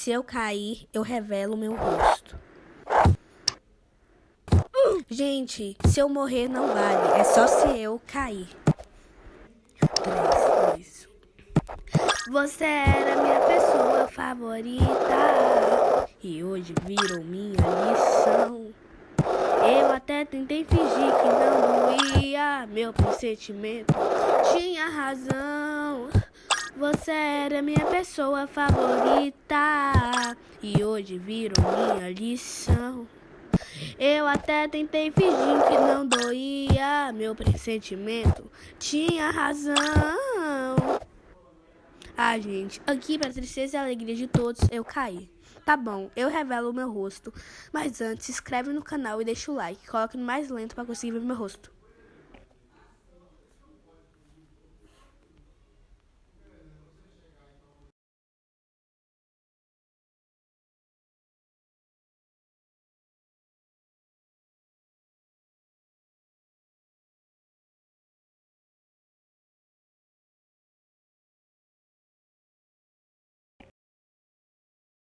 Se eu cair, eu revelo meu rosto. Gente, se eu morrer não vale, é só se eu cair. 3, 2, 1. Você era minha pessoa favorita e hoje virou minha lição. Eu até tentei fingir que não doía, meu pressentimento tinha razão. Você era minha pessoa favorita e hoje virou minha lição. Eu até tentei fingir que não doía, meu pressentimento tinha razão. Ah, gente, aqui pra tristeza e alegria de todos, eu caí. Tá bom, eu revelo o meu rosto, mas antes se inscreve no canal e deixa o like, coloque no mais lento pra conseguir ver meu rosto.